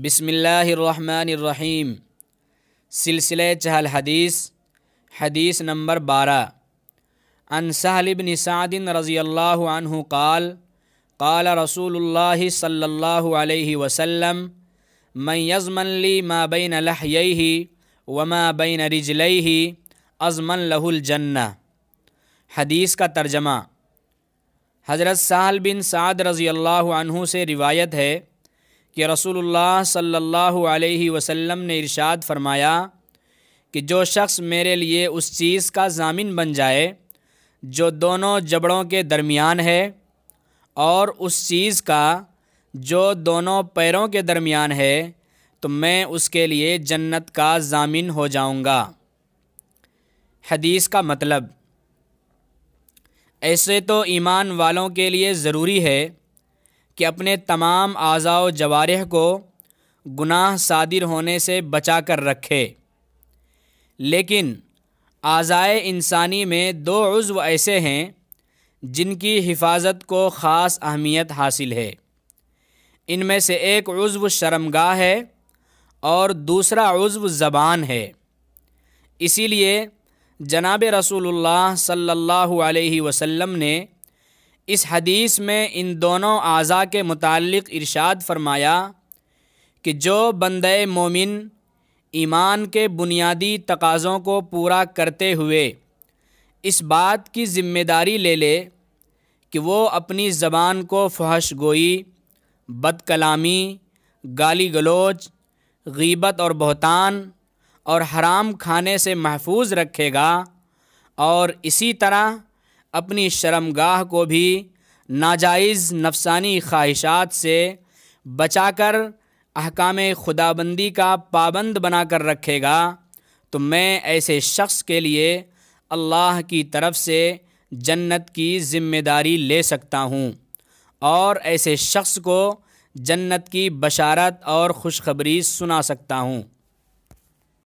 بسم اللہ الرحمن الرحیم۔ سلسلہ چہل حدیث نمبر 12۔ عن سہل بن سعد رضی اللہ عنہ قال قال رسول اللہ صلی اللہ علیہ وسلم من یضمن لی ما بین لحییہ وما بین رجلیہ اضمن لہ الجنہ۔ حدیث کا ترجمہ۔ حضرت سہل بن سعد رضی اللہ عنہ سے روایت ہے کہ رسول اللہ صلی اللہ علیہ وسلم نے ارشاد فرمایا کہ جو شخص میرے لیے اس چیز کا ضامن بن جائے جو دونوں جبڑوں کے درمیان ہے اور اس چیز کا جو دونوں پیروں کے درمیان ہے تو میں اس کے لیے جنت کا ضامن ہو جاؤں گا۔ حدیث کا مطلب۔ ایسے تو ایمان والوں کے لیے ضروری ہے کہ اپنے تمام اعضاء و جوارح کو گناہ صادر ہونے سے بچا کر رکھے، لیکن اعضائے انسانی میں دو عضو ایسے ہیں جن کی حفاظت کو خاص اہمیت حاصل ہے۔ ان میں سے ایک عضو شرمگاہ ہے اور دوسرا عضو زبان ہے۔ اسی لیے جناب رسول اللہ صلی اللہ علیہ وسلم نے اس حدیث میں ان دونوں اعضاء کے متعلق ارشاد فرمایا کہ جو بندہ مومن ایمان کے بنیادی تقاضوں کو پورا کرتے ہوئے اس بات کی ذمہ داری لے لے کہ وہ اپنی زبان کو فحش گوئی، بد کلامی، گالی گلوچ، غیبت اور بہتان اور حرام کھانے سے محفوظ رکھے گا، اور اسی طرح اپنی شرمگاہ کو بھی ناجائز نفسانی خواہشات سے بچا کر احکام خدابندی کا پابند بنا کر رکھے گا، تو میں ایسے شخص کے لیے اللہ کی طرف سے جنت کی ذمہ داری لے سکتا ہوں اور ایسے شخص کو جنت کی بشارت اور خوشخبری سنا سکتا ہوں۔